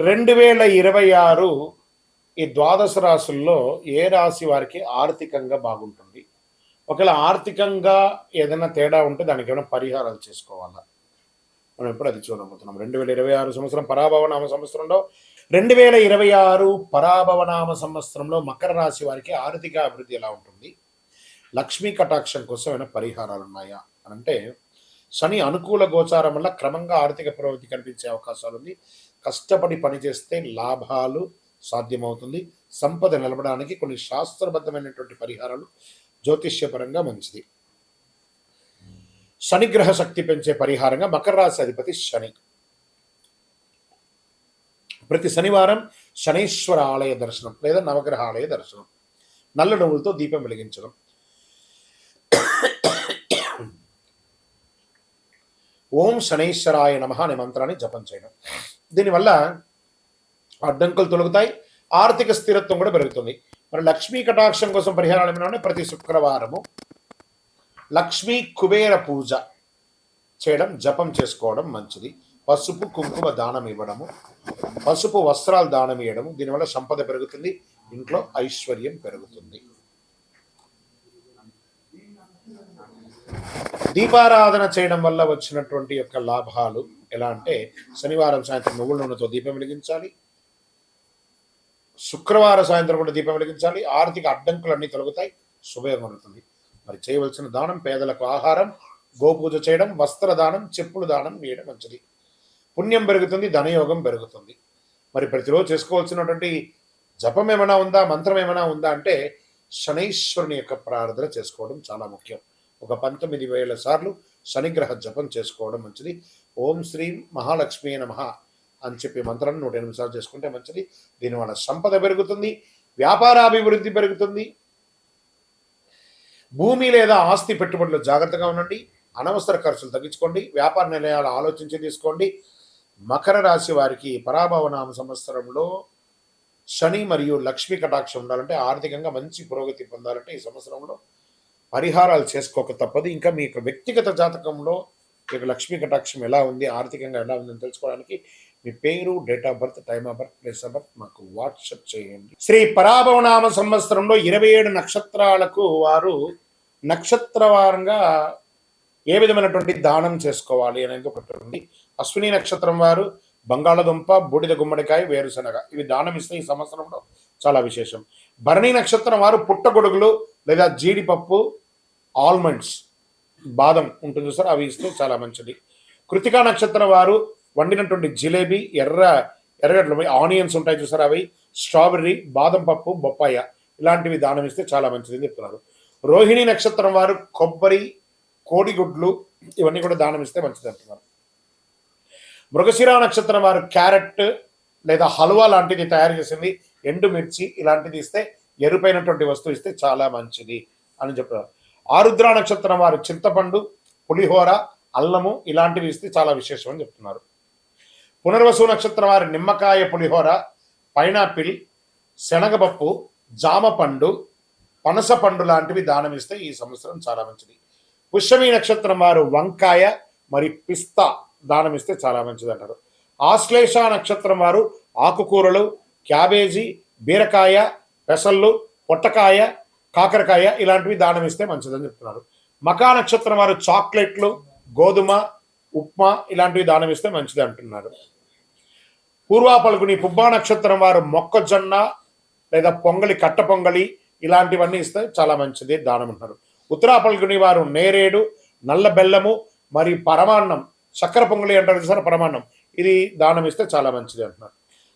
2026 ఈ ద్వాదశ రాశుల్లో ఏ రాశి వారికి ఆర్థికంగా బాగుంటుంది? ఒకవేళ ఆర్థికంగా ఏదైనా తేడా ఉంటే దానికి ఏమైనా పరిహారాలు చేసుకోవాలా? మనం ఇప్పుడు అది చూడబోతున్నాం. 2026 సంవత్సరం పరాభవనామ సంవత్సరంలో 2026 పరాభవనామ సంవత్సరంలో మకర రాశి వారికి ఆర్థిక అభివృద్ధి ఎలా ఉంటుంది? లక్ష్మీ కటాక్షం కోసం ఏమైనా పరిహారాలు ఉన్నాయా అని అంటే, శని అనుకూల గోచారం వల్ల క్రమంగా ఆర్థిక పురోగతి కనిపించే అవకాశాలు ఉంది. కష్టపడి పనిచేస్తే లాభాలు సాధ్యమవుతుంది. సంపద నిలబడానికి కొన్ని శాస్త్రబద్ధమైనటువంటి పరిహారాలు జ్యోతిష్యపరంగా మంచిది. శనిగ్రహ శక్తి పెంచే పరిహారంగా మకర రాశి అధిపతి శని. ప్రతి శనివారం శనీశ్వర ఆలయ దర్శనం లేదా నవగ్రహ ఆలయ దర్శనం, నల్ల నువ్వులతో దీపం వెలిగించడం, ఓం శనైశ్వరాయ నమః అనే మంత్రాన్ని జపం చేయడం. దీనివల్ల అడ్డంకులు తొలగుతాయి, ఆర్థిక స్థిరత్వం కూడా పెరుగుతుంది. మరి లక్ష్మీ కటాక్షం కోసం పరిహారాలు ఏమైనా ప్రతి శుక్రవారము లక్ష్మీ కుబేర పూజ చేయడం, జపం చేసుకోవడం మంచిది. పసుపు కుంకుమ దానం ఇవ్వడము, పసుపు వస్త్రాలు దానం ఇవ్వడము, దీనివల్ల సంపద పెరుగుతుంది, ఇంట్లో ఐశ్వర్యం పెరుగుతుంది. దీపారాధన చేయడం వల్ల వచ్చినటువంటి యొక్క లాభాలు ఎలా అంటే, శనివారం సాయంత్రం నువ్వుల నూనెతో దీపం వెలిగించాలి, శుక్రవారం సాయంత్రం కూడా దీపం వెలిగించాలి. ఆర్థిక అడ్డంకులన్నీ తొలగుతాయి, శుభయోగం అవుతుంది. మరి చేయవలసిన దానం పేదలకు ఆహారం, గోపూజ చేయడం, వస్త్రదానం, చెప్పులు దానం వేయడం మంచిది. పుణ్యం పెరుగుతుంది, ధనయోగం పెరుగుతుంది. మరి ప్రతిరోజు చేసుకోవాల్సినటువంటి జపం ఏమైనా ఉందా, మంత్రం ఏమైనా ఉందా అంటే, శనైశ్వరుని యొక్క ప్రార్థన చేసుకోవడం చాలా ముఖ్యం. ఒక 19,000 సార్లు శనిగ్రహ జపం చేసుకోవడం మంచిది. ఓం శ్రీ మహాలక్ష్మీ నమః అని చెప్పి మంత్రాన్ని 108 సార్లు చేసుకుంటే మంచిది. దీనివల్ల సంపద పెరుగుతుంది, వ్యాపారాభివృద్ధి పెరుగుతుంది. భూమి లేదా ఆస్తి పెట్టుబడులు జాగ్రత్తగా ఉండండి, అనవసర ఖర్చులు తగ్గించుకోండి, వ్యాపార నిర్ణయాలు ఆలోచించి తీసుకోండి. మకర రాశి వారికి పరాభవనామ సంవత్సరంలో శని మరియు లక్ష్మీ కటాక్షం ఉండాలంటే, ఆర్థికంగా మంచి పురోగతి పొందాలంటే ఈ సంవత్సరంలో పరిహారాలు చేసుకోక తప్పదు. ఇంకా మీ యొక్క వ్యక్తిగత జాతకంలో మీకు లక్ష్మీ కటాక్షం ఎలా ఉంది, ఆర్థికంగా ఎలా ఉందని తెలుసుకోవడానికి మీ పేరు, date of birth, time of birth, place of birth మాకు వాట్సాప్ చేయండి. శ్రీ పరాభవనామ సంవత్సరంలో 27 నక్షత్రాలకు వారు నక్షత్రవారంగా ఏ విధమైనటువంటి దానం చేసుకోవాలి అనేది ఒకటి ఉంది. అశ్విని నక్షత్రం వారు బంగాళదుంప, బూడిద గుమ్మడికాయ, వేరుశనగ ఇవి దానం ఇస్తే ఈ సంవత్సరంలో చాలా విశేషం. భరణి నక్షత్రం వారు పుట్టగొడుగులు లేదా జీడిపప్పు, ఆల్మండ్స్, బాదం ఉంటుంది సార్, అవి ఇస్తే చాలా మంచిది. కృతికా నక్షత్రం వారు వండినటువంటి జిలేబీ, ఎర్రగడ్డలు, ఆనియన్స్ ఉంటాయి చూసారు, అవి, స్ట్రాబెర్రీ, బాదం పప్పు, బొప్పాయ ఇలాంటివి దానం ఇస్తే చాలా మంచిది అని చెప్తున్నారు. రోహిణి నక్షత్రం వారు కొబ్బరి, కోడిగుడ్లు ఇవన్నీ కూడా దానం ఇస్తే మంచిది అంటున్నారు. మృగశిర నక్షత్రం వారు క్యారెట్ లేదా హల్వా లాంటిది తయారు చేసింది, ఎండుమిర్చి ఇలాంటిది ఇస్తే, ఎరుపైనటువంటి వస్తువు ఇస్తే చాలా మంచిది అని చెప్తున్నారు. ఆరుద్ర నక్షత్రం వారు చింతపండు, పులిహోర, అల్లము ఇలాంటివి ఇస్తే చాలా విశేషం అని చెప్తున్నారు. పునర్వసు నక్షత్రం వారు నిమ్మకాయ పులిహోర, పైనాపిల్, శనగపప్పు, జామపండు, పనసపండు లాంటివి దానం ఇస్తే ఈ సంవత్సరం చాలా మంచిది. పుష్యమి నక్షత్రం వారు వంకాయ మరి పిస్తా దానం ఇస్తే చాలా మంచిది అంటారు. ఆశ్లేష నక్షత్రం వారు ఆకుకూరలు, క్యాబేజీ, బీరకాయ, పెసళ్ళు, పొట్టకాయ, కాకరకాయ ఇలాంటివి దానం ఇస్తే మంచిదని చెప్తున్నారు. మకా నక్షత్రం వారు చాక్లెట్లు, గోధుమ, ఉప్మా ఇలాంటివి దానం ఇస్తే మంచిది అంటున్నారు. పూర్వ పలుకుని పుబ్బా నక్షత్రం వారు మొక్కజొన్న లేదా పొంగలి, కట్ట పొంగలి ఇలాంటివన్నీ ఇస్తే చాలా మంచిది దానం అంటున్నారు. ఉత్తరా పలుకుని వారు నేరేడు, నల్ల బెల్లము మరియు పరమాన్నం, చక్కెర పొంగలి అంటారు సార్, పరమాన్నం, ఇది దానం ఇస్తే చాలా మంచిది అంటున్నారు.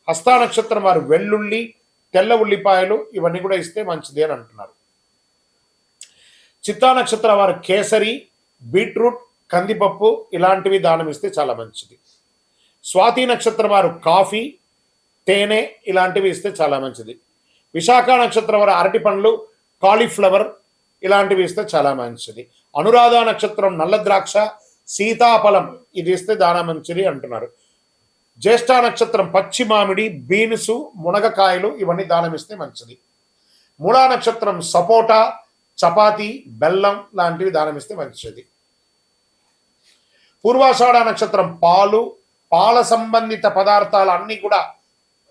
హస్తా నక్షత్రం వారు వెల్లుల్లి, తెల్ల ఉల్లిపాయలు ఇవన్నీ కూడా ఇస్తే మంచిది అని అంటున్నారు. చిత్తా నక్షత్రం వారు కేసరి, బీట్రూట్, కందిపప్పు ఇలాంటివి దానం ఇస్తే చాలా మంచిది. స్వాతి నక్షత్రం వారు కాఫీ, తేనె ఇలాంటివి ఇస్తే చాలా మంచిది. విశాఖ నక్షత్రం వారు అరటి పండ్లు, కాలీఫ్లవర్ ఇలాంటివి ఇస్తే చాలా మంచిది. అనురాధ నక్షత్రం నల్ల ద్రాక్ష, సీతాఫలం ఇది ఇస్తే దానం మంచిది అంటున్నారు. జ్యేష్ఠ నక్షత్రం పచ్చి మామిడి, బీన్సు, మునగకాయలు ఇవన్నీ దానం ఇస్తే మంచిది. మూలా నక్షత్రం సపోటా, చపాతి, బెల్లం లాంటివి దానం ఇస్తే మంచిది. పూర్వాషాఢ నక్షత్రం పాలు, పాల సంబంధిత పదార్థాలు అన్నీ కూడా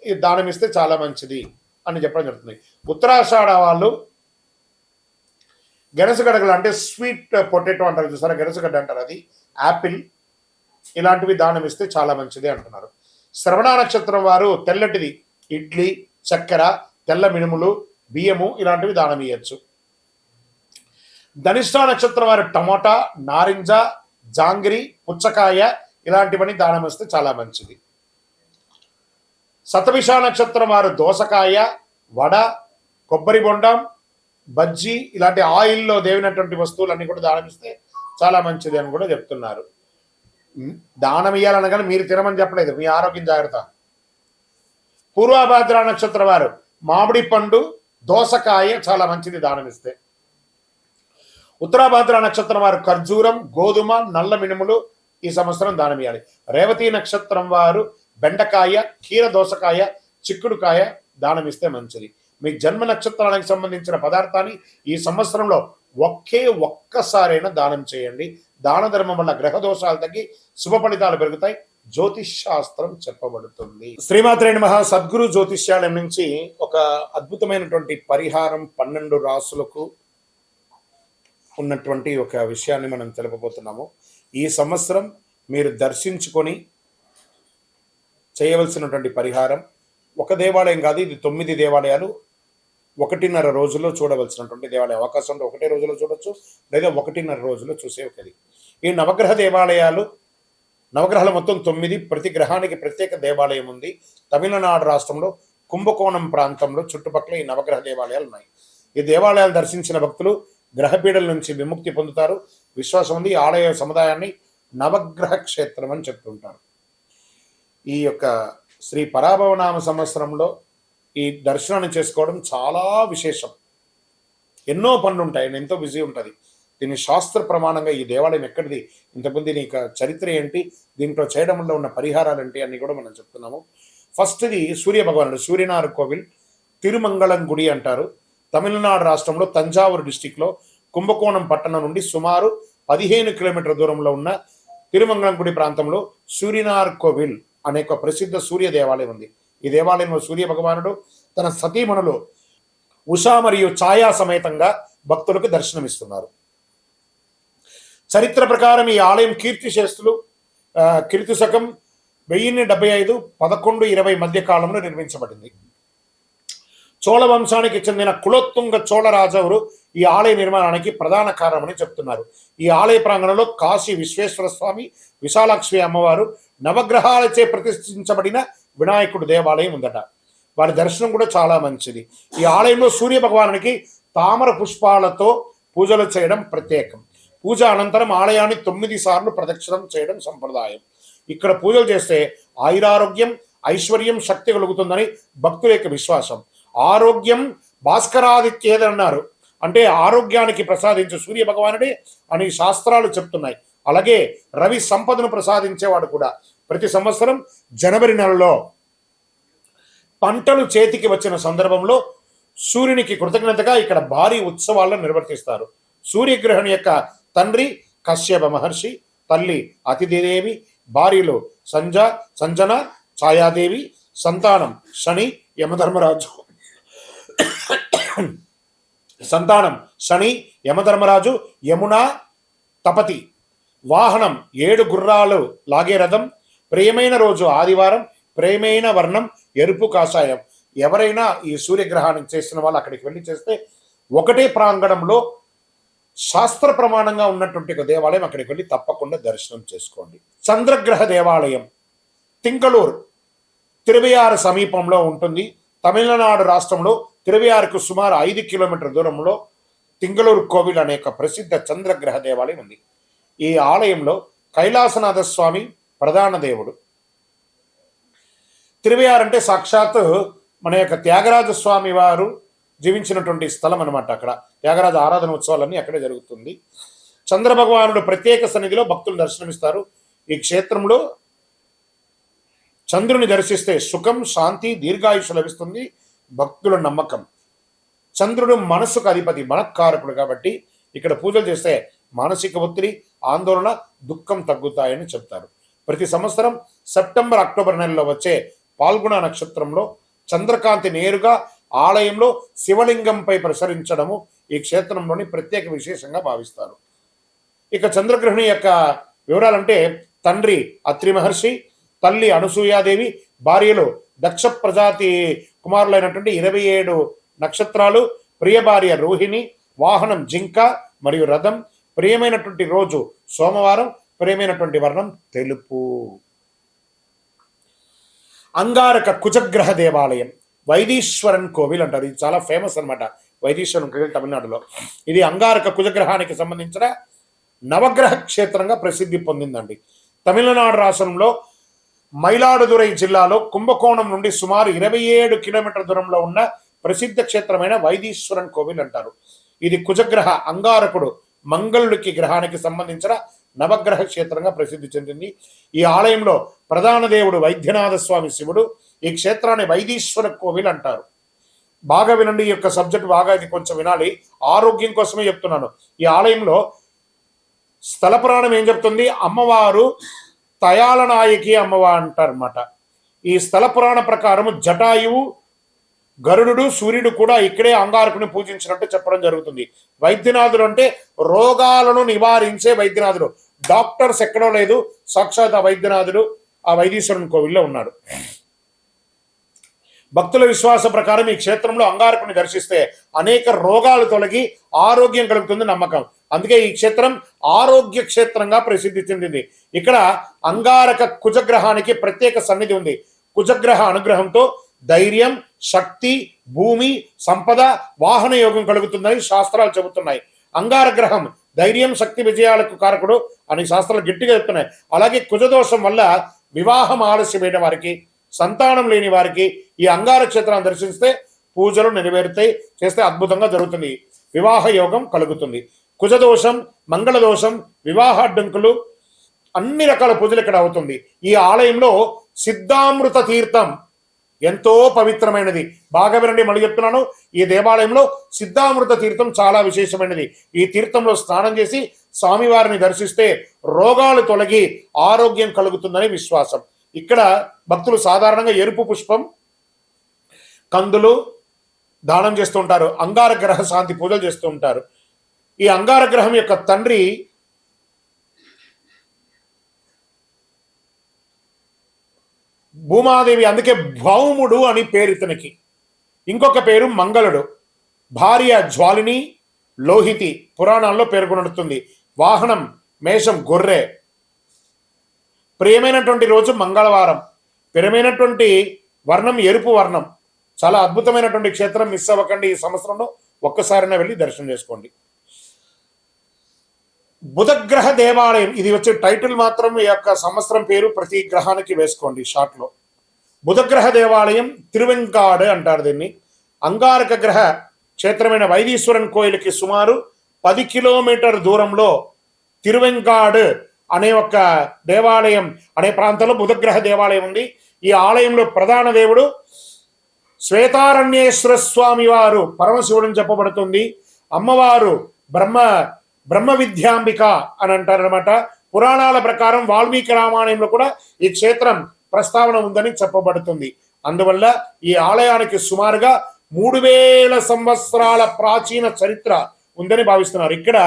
ఈ దానం ఇస్తే చాలా మంచిది అని చెప్పడం జరుగుతుంది. ఉత్తరాషాఢ వాళ్ళు గెనసగడ్డలు అంటే స్వీట్ పొటాటో అంటారు చూసారా, గెనసగడ్డ అంటారు, అది యాపిల్ ఇలాంటివి దానం ఇస్తే చాలా మంచిది అంటున్నారు. శ్రవణ నక్షత్రం వారు తెల్లటిది ఇడ్లీ, చక్కెర, తెల్ల మినుములు, బియ్యము ఇలాంటివి దానం ఇవ్వచ్చు. ధనిష్ట నక్షత్రం వారు టమోటా, నారింజ, జాంగిరి, పుచ్చకాయ ఇలాంటివన్నీ దానం ఇస్తే చాలా మంచిది. శతభిష నక్షత్రం వారు దోసకాయ, వడ, కొబ్బరి బొండం, బజ్జీ ఇలాంటి ఆయిల్లో దేవినటువంటి వస్తువులన్నీ కూడా దానం ఇస్తే చాలా మంచిది అని కూడా చెప్తున్నారు. దానం ఇవ్వాలనగానే మీరు తినమని చెప్పలేదు, మీ ఆరోగ్యం జాగ్రత్త. పూర్వభాద్ర నక్షత్రం వారు మామిడి పండు, దోసకాయ చాలా మంచిది దానం ఇస్తే. ఉత్తరాభాద్ర నక్షత్రం వారు ఖర్జూరం, గోధుమ, నల్ల మినుములు ఈ సంవత్సరం దానం ఇవ్వాలి. రేవతి నక్షత్రం వారు బెండకాయ, కీర దోసకాయ, చిక్కుడుకాయ దానం ఇస్తే మంచిది. మీ జన్మ నక్షత్రానికి సంబంధించిన పదార్థాన్ని ఈ సంవత్సరంలో ఒక్కసారైనా దానం చేయండి. దాన ధర్మం వల్ల గ్రహ దోషాలు తగ్గి శుభ ఫలితాలు పెరుగుతాయి. జ్యోతిష్ శాస్త్రం చెప్పబడుతుంది. శ్రీమాత్రే నమః. సద్గురు జ్యోతిష్యాలయం నుంచి ఒక అద్భుతమైనటువంటి పరిహారం 12 రాసులకు ఉన్నటువంటి ఒక విషయాన్ని మనం తెలుపబోతున్నాము. ఈ సంవత్సరం మీరు దర్శించుకొని చేయవలసినటువంటి పరిహారం ఒక దేవాలయం కాదు, ఇది 9 దేవాలయాలు 1.5 రోజుల్లో చూడవలసినటువంటి దేవాలయం. అవకాశం ఉంటే ఒకటే రోజులో చూడొచ్చు, లేదా 1.5 రోజుల్లో చూసే ఒకది. ఈ నవగ్రహ దేవాలయాలు, నవగ్రహాలు మొత్తం 9, ప్రతి గ్రహానికి ప్రత్యేక దేవాలయం ఉంది. తమిళనాడు రాష్ట్రంలో కుంభకోణం ప్రాంతంలో చుట్టుపక్కల ఈ నవగ్రహ దేవాలయాలు ఉన్నాయి. ఈ దేవాలయాలు దర్శించిన భక్తులు గ్రహపీడల నుంచి విముక్తి పొందుతారు. విశ్వాసం ఉంది. ఈ ఆలయ సముదాయాన్ని నవగ్రహ క్షేత్రం అని చెప్తుంటారు. ఈ యొక్క శ్రీ పరాభవనామ సంవత్సరంలో ఈ దర్శనాన్ని చేసుకోవడం చాలా విశేషం. ఎన్నో పనులు ఉంటాయి, ఎంతో బిజీ ఉంటుంది. దీని శాస్త్ర ప్రమాణంగా ఈ దేవాలయం ఎక్కడిది, ఇంతకుముందు దీని చరిత్ర ఏంటి, దీంట్లో చేయడం వల్ల ఉన్న పరిహారాలు ఏంటి అన్ని కూడా మనం చెప్తున్నాము. ఫస్ట్ది సూర్య భగవానుడు, సూర్యనారాయణ కోవిల్, తిరుమంగళం గుడి అంటారు. తమిళనాడు రాష్ట్రంలో తంజావూరు డిస్టిక్లో కుంభకోణం పట్టణం నుండి సుమారు 15 కిలోమీటర్ల దూరంలో ఉన్న తిరుమంగళం గుడి ప్రాంతంలో సూర్యనారాయణ కోవిల్ అనే ఒక ప్రసిద్ధ సూర్య దేవాలయం ఉంది. ఈ దేవాలయంలో సూర్య భగవానుడు తన సతీమణులు ఉషా మరియు ఛాయా సమేతంగా భక్తులకు దర్శనమిస్తున్నారు. చరిత్ర ప్రకారం ఈ ఆలయం కీర్తిశేస్తులు కీర్తి శకం 1075, 1120 మధ్య కాలంలో నిర్మించబడింది. చోళ వంశానికి చెందిన కులోత్తుంగ చోళరాజులు ఈ ఆలయ నిర్మాణానికి ప్రధాన కారణమని చెప్తున్నారు. ఈ ఆలయ ప్రాంగణంలో కాశీ విశ్వేశ్వర స్వామి, విశాలాక్షి అమ్మవారు, నవగ్రహాలచే ప్రతిష్ఠించబడిన వినాయకుడు దేవాలయం ఉందట. వారి దర్శనం కూడా చాలా మంచిది. ఈ ఆలయంలో సూర్య భగవానునికి తామర పుష్పాలతో పూజలు చేయడం ప్రత్యేకం. పూజ అనంతరం ఆలయాన్ని 9 సార్లు ప్రదక్షిణం చేయడం సంప్రదాయం. ఇక్కడ పూజలు చేస్తే ఆయురారోగ్యం, ఐశ్వర్యం, శక్తి కలుగుతుందని భక్తుల యొక్క విశ్వాసం. ఆరోగ్యం భాస్కరాదిత్యేదన్నారు, అంటే ఆరోగ్యానికి ప్రసాదించే సూర్య భగవానుడే అని శాస్త్రాలు చెప్తున్నాయి. అలాగే రవి సంపదను ప్రసాదించేవాడు కూడా. ప్రతి సంవత్సరం జనవరి నెలలో పంటలు చేతికి వచ్చిన సందర్భంలో సూర్యునికి కృతజ్ఞతగా ఇక్కడ భారీ ఉత్సవాలను నిర్వర్తిస్తారు. సూర్యగ్రహణి యొక్క తండ్రి కశ్యప మహర్షి, తల్లి అతిథిదేవి, భార్యలు సంజన, ఛాయాదేవి, సంతానం శని, యమధర్మరాజు యమున, తపతి. వాహనం 7 గుర్రాలు లాగే రథం. ప్రియమైన రోజు ఆదివారం. ప్రియమైన వర్ణం ఎరుపు కాషాయం. ఎవరైనా ఈ సూర్యగ్రహణం చేసిన వాళ్ళు అక్కడికి వెళ్ళి చేస్తే ఒకటే ప్రాంగణంలో శాస్త్ర ప్రమాణంగా ఉన్నటువంటి ఒక దేవాలయం, అక్కడికి వెళ్ళి తప్పకుండా దర్శనం చేసుకోండి. చంద్రగ్రహ దేవాలయం తింకలూరు తిరువయారు సమీపంలో ఉంటుంది. తమిళనాడు రాష్ట్రంలో తిరువయారుకు సుమారు 5 కిలోమీటర్ల దూరంలో తింగళూరు కోవిల్ అనే ఒక ప్రసిద్ధ చంద్రగ్రహ దేవాలయం ఉంది. ఈ ఆలయంలో కైలాసనాథ స్వామి ప్రధాన దేవుడు. తిరువయారు అంటే సాక్షాత్ మన యొక్క త్యాగరాజ స్వామి వారు జీవించినటువంటి స్థలం అనమాట. అక్కడ త్యాగరాజ ఆరాధన ఉత్సవాలన్నీ అక్కడే జరుగుతుంది. చంద్రభగవానుడు ప్రత్యేక సన్నిధిలో భక్తులు దర్శనమిస్తారు. ఈ క్షేత్రంలో చంద్రుని దర్శిస్తే సుఖం, శాంతి, దీర్ఘాయుషు లభిస్తుంది భక్తుల నమ్మకం. చంద్రుడు మనసుకు అధిపతి, మనఃకారకుడు కాబట్టి ఇక్కడ పూజలు చేస్తే మానసిక ఒత్తిడి, ఆందోళన, దుఃఖం తగ్గుతాయని చెప్తారు. ప్రతి సంవత్సరం సెప్టెంబర్, అక్టోబర్ నెలలో వచ్చే పాల్గొన నక్షత్రంలో చంద్రకాంతి నేరుగా ఆలయంలో శివలింగంపై ప్రసరించడము ఈ క్షేత్రంలోని ప్రత్యేక విశేషంగా భావిస్తారు. ఇక చంద్రగ్రహణి యొక్క వివరాలంటే తండ్రి అత్రి మహర్షి, తల్లి అనసూయాదేవి, భార్యలు దక్ష ప్రజాతి కుమారులైనటువంటి 27 నక్షత్రాలు, ప్రియ భార్య రోహిణి, వాహనం జింక మరియు రథం, ప్రియమైనటువంటి రోజు సోమవారం, ప్రియమైనటువంటి వర్ణం తెలుపు. అంగారక కుజగ్రహ దేవాలయం వైదీశ్వరన్ కోవిల్ అంటారు. ఇది చాలా ఫేమస్ అనమాట. వైదీశ్వరన్ కోవిల్ తమిళనాడులో. ఇది అంగారక కుజగ్రహానికి సంబంధించిన నవగ్రహ క్షేత్రంగా ప్రసిద్ధి పొందిందండి. తమిళనాడు రాష్ట్రంలో మయిలాడుదురై జిల్లాలో కుంభకోణం నుండి సుమారు 27 కిలోమీటర్ల దూరంలో ఉన్న ప్రసిద్ధ క్షేత్రమైన వైదీశ్వరన్ కోవిల్ అంటారు. ఇది కుజగ్రహ అంగారకుడు మంగళుడికి గ్రహానికి సంబంధించిన నవగ్రహ క్షేత్రంగా ప్రసిద్ధి చెందింది. ఈ ఆలయంలో ప్రధాన దేవుడు వైద్యనాథ స్వామి శివుడు. ఈ క్షేత్రాన్ని వైదీశ్వర కోవిల్ అంటారు. బాగా వినండి, ఈ యొక్క సబ్జెక్ట్ బాగా ఇది కొంచెం వినాలి, ఆరోగ్యం కోసమే చెప్తున్నాను. ఈ ఆలయంలో స్థల పురాణం ఏం చెప్తుంది, అమ్మవారు తయాల నాయకి అమ్మవారు అంటారన్నమాట. ఈ స్థల పురాణ ప్రకారం జటాయువు, గరుడు, సూర్యుడు కూడా ఇక్కడే అంగారకుని పూజించినట్టు చెప్పడం జరుగుతుంది. వైద్యనాథుడు అంటే రోగాలను నివారించే వైద్యనాథుడు. డాక్టర్స్ ఎక్కడో లేదు, సాక్షాత్ ఆ వైద్యనాథుడు ఆ వైదీశ్వరుని కోవిల్లో ఉన్నాడు. భక్తుల విశ్వాస ప్రకారం ఈ క్షేత్రంలో అంగారకుని దర్శిస్తే అనేక రోగాలు తొలగి ఆరోగ్యం కలుగుతుంది నమ్మకం. అందుకే ఈ క్షేత్రం ఆరోగ్య క్షేత్రంగా ప్రసిద్ధి చెందింది. ఇక్కడ అంగారక కుజగ్రహానికి ప్రత్యేక సన్నిధి ఉంది. కుజగ్రహ అనుగ్రహంతో ధైర్యం, శక్తి, భూమి, సంపద, వాహన యోగం కలుగుతుందని శాస్త్రాలు చెబుతున్నాయి. అంగారగ్రహం ధైర్యం, శక్తి, విజయాలకు కారకుడు అని శాస్త్రాలు గట్టిగా చెప్తున్నాయి. అలాగే కుజదోషం వల్ల వివాహం ఆలస్యమైన వారికి, సంతానం లేని వారికి ఈ అంగార క్షేత్రాన్ని దర్శిస్తే పూజలు నెరవేరుతాయి, చేస్తే అద్భుతంగా జరుగుతుంది, వివాహ యోగం కలుగుతుంది. కుజదోషం, మంగళదోషం, వివాహ అడ్డంకులు, అన్ని రకాల పూజలు ఇక్కడ అవుతుంది. ఈ ఆలయంలో సిద్ధామృత తీర్థం ఎంతో పవిత్రమైనది. బాగా వినండి, మళ్ళీ చెప్తున్నాను. ఈ దేవాలయంలో సిద్ధామృత తీర్థం చాలా విశేషమైనది. ఈ తీర్థంలో స్నానం చేసి స్వామివారిని దర్శిస్తే రోగాలు తొలగి ఆరోగ్యం కలుగుతుందని విశ్వాసం. ఇక్కడ భక్తులు సాధారణంగా ఎరుపు పుష్పం, కందులు దానం చేస్తూ ఉంటారు. అంగార గ్రహ శాంతి పూజలు చేస్తూ ఉంటారు. ఈ అంగార గ్రహం యొక్క తండ్రి భూమాదేవి, అందుకే భౌముడు అని పేరు ఇతనికి. ఇంకొక పేరు మంగళుడు. భార్య జ్వాలిని, లోహితి పురాణాల్లో పేర్కొనడుతుంది. వాహనం మేషం, గొర్రె. ప్రియమైనటువంటి రోజు మంగళవారం. ప్రియమైనటువంటి వర్ణం ఎరుపు వర్ణం. చాలా అద్భుతమైనటువంటి క్షేత్రం. మిస్ అవ్వకండి. ఈ సంవత్సరంలో ఒక్కసారైనా వెళ్ళి దర్శనం చేసుకోండి. బుధగ్రహ దేవాలయం, ఇది వచ్చే టైటిల్ మాత్రం ఈ యొక్క సంవత్సరం పేరు ప్రతి గ్రహానికి వేసుకోండి షార్ట్ లో. బుధగ్రహ దేవాలయం తిరువెంకాడు అంటారు దీన్ని. అంగారక గ్రహ క్షేత్రమైన వైదీశ్వరన్ కోయిలకి సుమారు 10 కిలోమీటర్ దూరంలో తిరువెంకాడు అనే ఒక దేవాలయం అనే ప్రాంతంలో బుధగ్రహ దేవాలయం ఉంది. ఈ ఆలయంలో ప్రధాన దేవుడు శ్వేతారణ్యేశ్వర స్వామి వారు పరమశివుడని చెప్పబడుతుంది. అమ్మవారు బ్రహ్మ విద్యాంబిక అని అంటారనమాట. పురాణాల ప్రకారం వాల్మీకి రామాయణంలో కూడా ఈ క్షేత్రం ప్రస్తావన ఉందని చెప్పబడుతుంది. అందువల్ల ఈ ఆలయానికి సుమారుగా 3000 సంవత్సరాల ప్రాచీన చరిత్ర ఉందని భావిస్తున్నారు. ఇక్కడ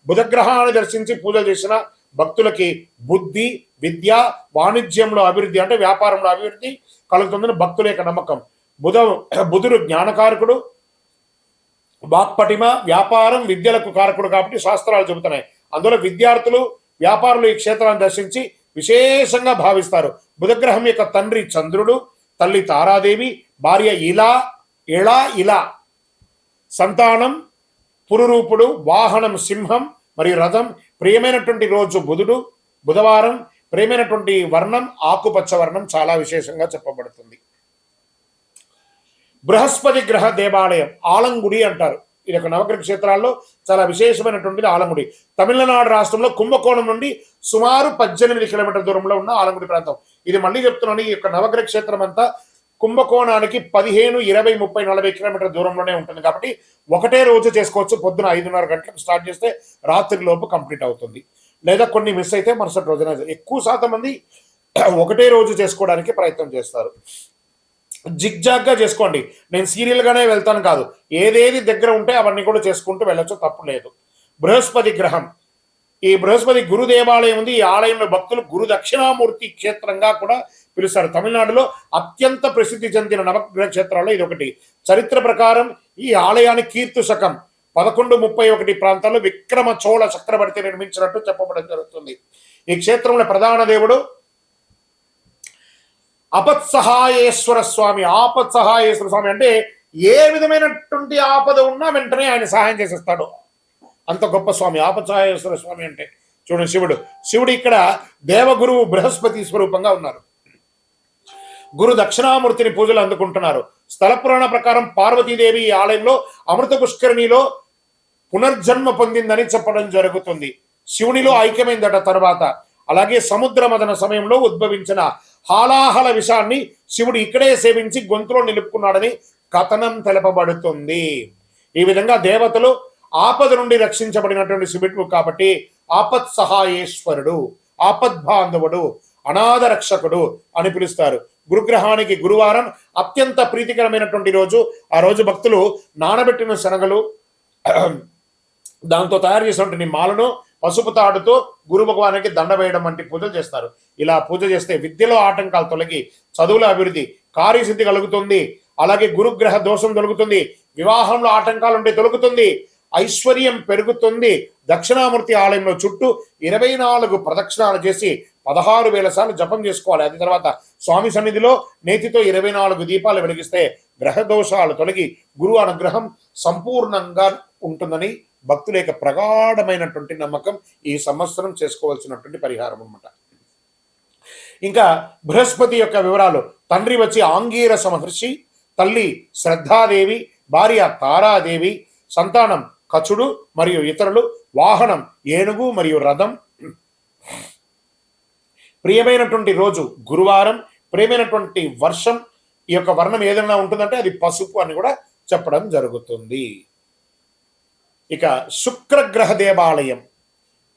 బుధగ్రహాన్ని దర్శించి పూజలు చేసిన భక్తులకి బుద్ధి, విద్య, వాణిజ్యంలో అభివృద్ధి అంటే వ్యాపారంలో అభివృద్ధి కలుగుతుందని భక్తుల యొక్క నమ్మకం. బుధుడు జ్ఞానకారకుడు, వాక్పటిమ, వ్యాపారం, విద్యలకు కారకుడు కాబట్టి శాస్త్రాలు చెబుతున్నాయి. అందులో విద్యార్థులు, వ్యాపారులు ఈ క్షేత్రాన్ని దర్శించి విశేషంగా భావిస్తారు. బుధగ్రహం యొక్క తండ్రి చంద్రుడు, తల్లి తారాదేవి, భార్య ఇలా, సంతానం పురురూపుడు, వాహనం సింహం మరియు రథం. ప్రియమైనటువంటి రోజు బుధవారం. ప్రియమైనటువంటి వర్ణం ఆకుపచ్చ వర్ణం. చాలా విశేషంగా చెప్పబడుతుంది. బృహస్పతి గ్రహ దేవాలయం ఆలంగుడి అంటారు. ఇది ఒక నవగ్రహ క్షేత్రాల్లో చాలా విశేషమైనటువంటిది ఆలంగుడి. తమిళనాడు రాష్ట్రంలో కుంభకోణం నుండి సుమారు 18 కిలోమీటర్ల దూరంలో ఉన్న ఆలంగుడి ప్రాంతం. ఇది మళ్ళీ చెప్తున్నాను, ఈ యొక్క నవగ్రహ క్షేత్రం అంతా కుంభకోణానికి 15, 20, 30, 40 కిలోమీటర్ల దూరంలోనే ఉంటుంది. కాబట్టి ఒకటే రోజు చేసుకోవచ్చు. పొద్దున 5:30 గంటలకు స్టార్ట్ చేస్తే రాత్రి లోపు కంప్లీట్ అవుతుంది. లేదా కొన్ని మిస్ అయితే మరుసటి రోజున. ఎక్కువ శాతం మంది ఒకటే రోజు చేసుకోవడానికి ప్రయత్నం చేస్తారు. జిగ్జాగ్గా చేసుకోండి. నేను సీరియల్గానే వెళ్తాను కాదు, ఏదేది దగ్గర ఉంటే అవన్నీ కూడా చేసుకుంటూ వెళ్ళొచ్చు, తప్పు లేదు. బృహస్పతి గ్రహం, ఈ బృహస్పతి గురు దేవాలయం ఉంది. ఈ ఆలయంలో భక్తులు గురు దక్షిణామూర్తి క్షేత్రంగా కూడా పిలుస్తారు. తమిళనాడులో అత్యంత ప్రసిద్ధి చెందిన నవగ్రహ క్షేత్రాల్లో ఇది ఒకటి. చరిత్ర ప్రకారం ఈ ఆలయాన్ని కీర్తి శకం 1131 ప్రాంతాల్లో విక్రమ చోళ చక్రవర్తి నిర్మించినట్టు చెప్పబడడం జరుగుతుంది. ఈ క్షేత్రంలో ప్రధాన దేవుడు ఆపత్సహాయేశ్వర స్వామి. ఆపత్సహాయేశ్వర స్వామి అంటే ఏ విధమైనటువంటి ఆపద ఉన్నా వెంటనే ఆయన సహాయం చేసేస్తాడు, అంత గొప్ప స్వామి ఆపత్సహాయేశ్వర స్వామి అంటే. చూడండి, శివుడు ఇక్కడ దేవగురువు బృహస్పతి స్వరూపంగా ఉన్నారు. గురు దక్షిణామూర్తిని పూజలు అందుకుంటున్నారు. స్థల పురాణ ప్రకారం పార్వతీదేవి ఈ ఆలయంలో అమృత పుష్కరిణిలో పునర్జన్మ పొందిందని చెప్పడం జరుగుతుంది. శివునిలో ఐక్యమైందట తర్వాత. అలాగే సముద్ర మదన సమయంలో ఉద్భవించిన హాలాహల విషాన్ని శివుడు ఇక్కడే సేవించి గొంతులో నిలుపుకున్నాడని కథనం తెలపబడుతుంది. ఈ విధంగా దేవతలు ఆపద నుండి రక్షించబడినటువంటి శివుడు కాబట్టి ఆపత్ సహాయేశ్వరుడు, ఆపద్బాంధవుడు, అనాథ రక్షకుడు అని పిలుస్తారు. గురుగ్రహానికి గురువారం అత్యంత ప్రీతికరమైనటువంటి రోజు. ఆ రోజు భక్తులు నానబెట్టిన శనగలు, దాంతో తయారు చేసినటువంటి మాలను పసుపు తాడుతో గురు భగవానికి దండ వేయడం వంటి పూజలు చేస్తారు. ఇలా పూజ చేస్తే విద్యలో ఆటంకాలు తొలగి చదువుల అభివృద్ధి, కార్యసిద్ధి కలుగుతుంది. అలాగే గురుగ్రహ దోషం తొలుగుతుంది. వివాహంలో ఆటంకాలు ఉంటే తొలుగుతుంది. ఐశ్వర్యం పెరుగుతుంది. దక్షిణామూర్తి ఆలయంలో చుట్టూ 24 ప్రదక్షిణాలు చేసి 16,000 సార్లు జపం చేసుకోవాలి. అది తర్వాత స్వామి సన్నిధిలో నేతితో 24 దీపాలు వెలిగిస్తే గ్రహ దోషాలు తొలగి గురువు అనుగ్రహం సంపూర్ణంగా ఉంటుందని భక్తుల యొక్క ప్రగాఢమైనటువంటి నమ్మకం. ఈ సంవత్సరం చేసుకోవాల్సినటువంటి పరిహారం అన్నమాట. ఇంకా బృహస్పతి యొక్క వివరాలు. తండ్రి వచ్చి ఆంగీరస మహర్షి, తల్లి శ్రద్ధాదేవి, భార్య తారాదేవి, సంతానం కచుడు మరియు ఇతరులు, వాహనం ఏనుగు మరియు రథం. ప్రియమైనటువంటి రోజు గురువారం. ప్రియమైనటువంటి వర్షం, ఈ యొక్క వర్ణం ఏదైనా ఉంటుందంటే అది పసుపు అని కూడా చెప్పడం జరుగుతుంది. ఇక శుక్రగ్రహ దేవాలయం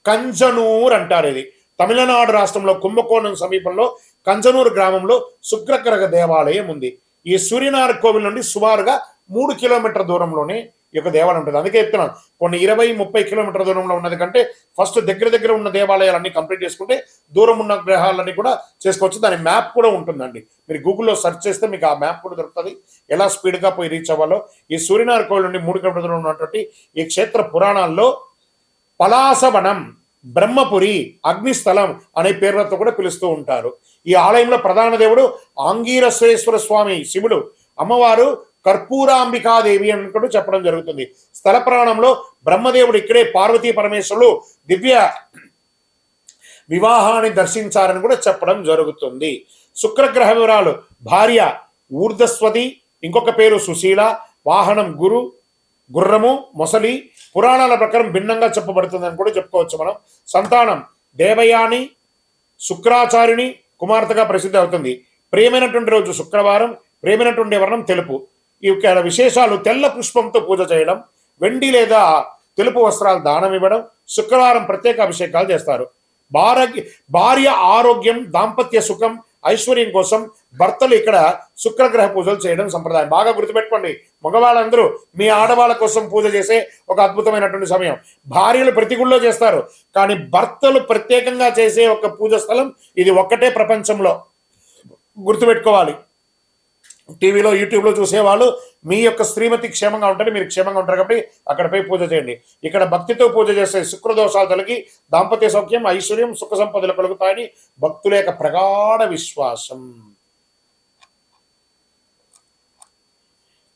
కంజనూర్ అంటారు. ఇది తమిళనాడు రాష్ట్రంలో కుంభకోణం సమీపంలో కంజనూరు గ్రామంలో శుక్రగ్రహ దేవాలయం ఉంది. ఈ సూర్యనారాయణ కోవిల్ నుండి సుమారుగా 3 కిలోమీటర్ల దూరంలోనే ఈ యొక్క దేవాలయం ఉంటుంది. అందుకే చెప్తున్నాను, కొన్ని 20-30 కిలోమీటర్ల దూరంలో ఉన్నది కంటే ఫస్ట్ దగ్గర ఉన్న దేవాలయాలన్నీ కంప్లీట్ చేసుకుంటే దూరం ఉన్న గ్రహాలన్నీ కూడా చేసుకోవచ్చు. దాని మ్యాప్ కూడా ఉంటుందండి. మీరు గూగుల్లో సెర్చ్ చేస్తే మీకు ఆ మ్యాప్ కూడా దొరుకుతుంది, ఎలా స్పీడ్గా పోయి రీచ్ అవ్వాలో. ఈ సూర్యనారాయణ కోవిల్ నుండి 3 కిలోమీటర్ల దూరంలో ఉన్నటువంటి ఈ క్షేత్ర పురాణాల్లో పలాసవనం, బ్రహ్మపురి, అగ్నిస్థలం అనే పేర్లతో కూడా పిలుస్తూ ఉంటారు. ఈ ఆలయంలో ప్రధాన దేవుడు ఆంగీరసేశ్వర స్వామి శివుడు, అమ్మవారు కర్పూరాంబికాదేవి అని కూడా చెప్పడం జరుగుతుంది. స్థల పురాణంలో బ్రహ్మదేవుడు ఇక్కడే పార్వతీ పరమేశ్వరులు దివ్య వివాహాన్ని దర్శించారని కూడా చెప్పడం జరుగుతుంది. శుక్రగ్రహ వివరాలు. భార్య ఊర్ధస్వతి, ఇంకొక పేరు సుశీల, వాహనం గుర్రము, మొసలి. పురాణాల ప్రకారం భిన్నంగా చెప్పబడుతుందని కూడా చెప్పుకోవచ్చు మనం. సంతానం దేవయాని, శుక్రాచార్యుని కుమార్తెగా ప్రసిద్ధి అవుతుంది. ప్రియమైనటువంటి రోజు శుక్రవారం. ప్రియమైనటువంటి వర్ణం తెలుపు. ఈ విశేషాలు తెల్ల పుష్పంతో పూజ చేయడం, వెండి లేదా తెలుపు వస్త్రాలు దానం ఇవ్వడం, శుక్రవారం ప్రత్యేక అభిషేకాలు చేస్తారు. భార్య ఆరోగ్యం, దాంపత్య సుఖం, ఐశ్వర్యం కోసం భర్తలు ఇక్కడ శుక్రగ్రహ పూజలు చేయడం సంప్రదాయం. బాగా గుర్తుపెట్టుకోండి, మగవాళ్ళందరూ మీ ఆడవాళ్ళ కోసం పూజ చేసే ఒక అద్భుతమైనటువంటి సమయం. భార్యలు ప్రతి గుళ్ళో చేస్తారు, కానీ భర్తలు ప్రత్యేకంగా చేసే ఒక పూజ స్థలం ఇది ఒక్కటే ప్రపంచంలో. గుర్తుపెట్టుకోవాలి. టీవీలో, యూట్యూబ్లో చూసేవాళ్ళు మీ యొక్క శ్రీమతి క్షేమంగా ఉంటారు, మీరు క్షేమంగా ఉంటారు కాబట్టి అక్కడ పోయి పూజ చేయండి. ఇక్కడ భక్తితో పూజ చేస్తే శుక్రదోషాలు తొలగి దాంపత్య సౌఖ్యం, ఐశ్వర్యం, సుఖ సంపదలు కలుగుతాయని భక్తుల యొక్క ప్రగాఢ విశ్వాసం.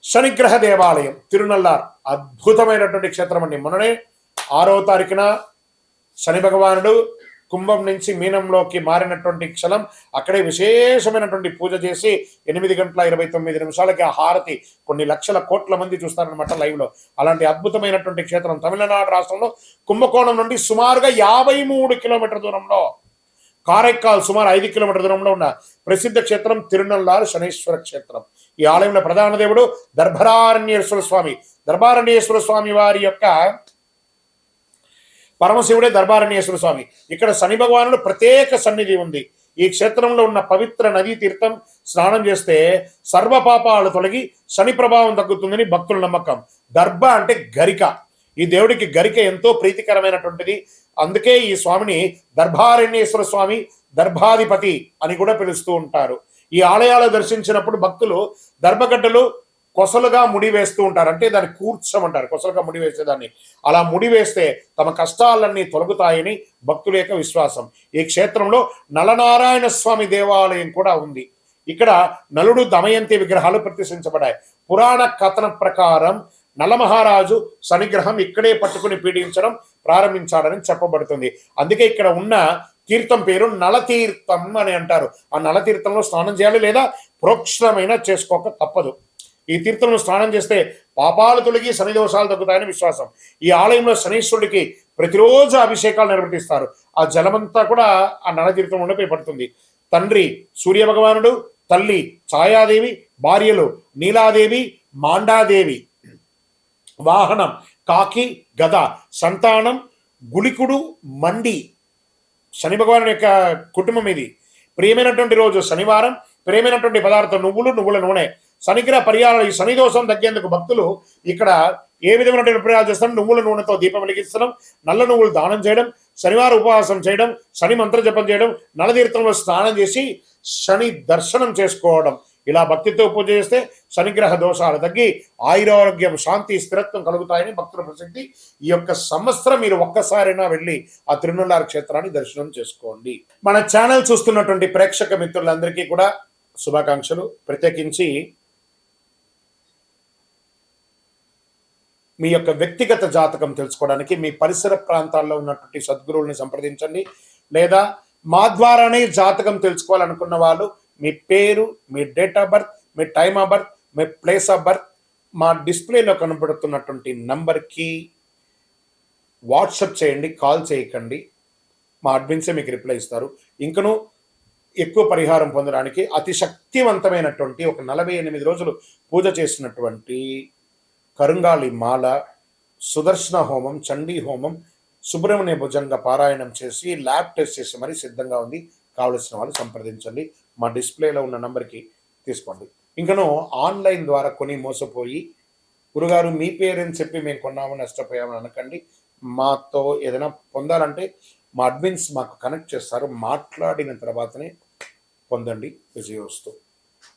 శనిగ్రహ దేవాలయం తిరునల్లార్ అద్భుతమైనటువంటి క్షేత్రం అండి. మొన్ననే 6వ తారీఖున శని భగవానుడు కుంభం నుంచి మీనంలోకి మారినటువంటి క్షణం. అక్కడే విశేషమైనటువంటి పూజ చేసి 8:29 ఆ హారతి కొన్ని లక్షల కోట్ల మంది చూస్తారనమాట లైవ్లో. అలాంటి అద్భుతమైనటువంటి క్షేత్రం తమిళనాడు రాష్ట్రంలో కుంభకోణం నుండి సుమారుగా 53 కిలోమీటర్ల దూరంలో, కారైకాల్ సుమారు 5 కిలోమీటర్ల దూరంలో ఉన్న ప్రసిద్ధ క్షేత్రం తిరునల్లారు శనీశ్వర క్షేత్రం. ఈ ఆలయంలో ప్రధాన దేవుడు దర్భారణ్యేశ్వర స్వామి. దర్భారణ్యేశ్వర స్వామి వారి యొక్క పరమశివుడే దర్భారణ్యేశ్వర స్వామి. ఇక్కడ శని భగవానుడు ప్రత్యేక సన్నిధి ఉంది. ఈ క్షేత్రంలో ఉన్న పవిత్ర నదీ తీర్థం స్నానం చేస్తే సర్వ పాపాలు తొలగి శని ప్రభావం తగ్గుతుందని భక్తుల నమ్మకం. దర్భ అంటే గరిక. ఈ దేవుడికి గరిక ఎంతో ప్రీతికరమైనటువంటిది. అందుకే ఈ స్వామిని దర్భారణ్యేశ్వర స్వామి, దర్భాధిపతి అని కూడా పిలుస్తూ ఉంటారు. ఈ ఆలయాలు దర్శించినప్పుడు భక్తులు దర్భగడ్డలు కొసలుగా ముడి వేస్తూ ఉంటారు. అంటే దాన్ని కూర్చోమంటారు, కొసలుగా ముడి వేసేదాన్ని. అలా ముడి వేస్తే తమ కష్టాలన్నీ తొలగుతాయని భక్తుల యొక్క విశ్వాసం. ఈ క్షేత్రంలో నలనారాయణ స్వామి దేవాలయం కూడా ఉంది. ఇక్కడ నలుడు దమయంతి విగ్రహాలు ప్రతిష్ఠించబడ్డాయి. పురాణ కథనం ప్రకారం నలమహారాజు శనిగ్రహం ఇక్కడే పట్టుకుని పీడించడం ప్రారంభించాడని చెప్పబడుతుంది. అందుకే ఇక్కడ ఉన్న తీర్థం పేరు నలతీర్థం అని అంటారు. ఆ నలతీర్థంలో స్నానం చేయాలి లేదా ప్రోక్షణమైనా చేసుకోక తప్పదు. ఈ తీర్థంలో స్నానం చేస్తే పాపాలు తొలగి శని దోషాలు తగ్గుతాయని విశ్వాసం. ఈ ఆలయంలో శనీశ్వరుడికి ప్రతిరోజు అభిషేకాలు నిర్వర్తిస్తారు. ఆ జలమంతా కూడా ఆ నలతీర్థంలోనే పడుతుంది. తండ్రి సూర్య భగవానుడు, తల్లి ఛాయాదేవి, భార్యలు నీలాదేవి, మాండాదేవి, వాహనం కాకి గద, సంతానం గుళికుడు మండి. శని భగవాను యొక్క కుటుంబం ఇది. ప్రియమైనటువంటి రోజు శనివారం. ప్రియమైనటువంటి పదార్థం నువ్వుల నూనె. శనిగ్రహ పరిహారాలు. ఈ శని దోషం తగ్గేందుకు భక్తులు ఇక్కడ ఏ విధమైనటువంటి పరిహారాలు చేస్తాం? నువ్వుల నూనెతో దీపం వెలిగించడం, నల్ల నువ్వులు దానం చేయడం, శనివారం ఉపవాసం చేయడం, శని మంత్ర జపం చేయడం, నలతీర్థంలో స్నానం చేసి శని దర్శనం చేసుకోవడం. ఇలా భక్తితో పూజ చేస్తే శనిగ్రహ దోషాలు తగ్గి ఆయురారోగ్యం, శాంతి, స్థిరత్వం కలుగుతాయని భక్తుల ప్రసిద్ధి. ఈ యొక్క సంవత్సరం మీరు ఒక్కసారైనా వెళ్ళి ఆ తిరునల్లారు క్షేత్రాన్ని దర్శనం చేసుకోండి. మన ఛానల్ చూస్తున్నటువంటి ప్రేక్షక మిత్రులందరికీ కూడా శుభాకాంక్షలు. ప్రత్యేకించి మీ యొక్క వ్యక్తిగత జాతకం తెలుసుకోవడానికి మీ పరిసర ప్రాంతాల్లో ఉన్నటువంటి సద్గురువుల్ని సంప్రదించండి. లేదా మా ద్వారానే జాతకం తెలుసుకోవాలనుకున్న వాళ్ళు మీ పేరు, మీ డేట్ ఆఫ్ బర్త్, మీ టైమ్ ఆఫ్ బర్త్, మీ ప్లేస్ ఆఫ్ బర్త్ మా డిస్ప్లేలో కనబడుతున్నటువంటి నంబర్కి వాట్సాప్ చేయండి, కాల్ చేయకండి. మా అడ్మిన్సే మీకు రిప్లై ఇస్తారు. ఇంకనూ ఎక్కువ పరిహారం పొందడానికి అతి శక్తివంతమైనటువంటి ఒక 48 రోజులు పూజ చేసినటువంటి కరుంగాలి మాల, సుదర్శన హోమం, చండీ హోమం, సుబ్రహ్మణ్య భుజంగ పారాయణం చేసి ల్యాబ్ టెస్ట్ చేసి మరీ సిద్ధంగా ఉంది. కావలసిన వాళ్ళు సంప్రదించండి. మా డిస్ప్లేలో ఉన్న నంబర్కి తీసుకోండి. ఇంకనూ ఆన్లైన్ ద్వారా కొని మోసపోయి గురుగారు మీ పేరని చెప్పి మేము కొన్నాము నష్టపోయామని అనకండి. మాతో ఏదైనా పొందాలంటే మా అడ్మిన్స్ మాకు కనెక్ట్ చేస్తారు. మాట్లాడిన తర్వాతనే పొందండి. విజయోస్తు.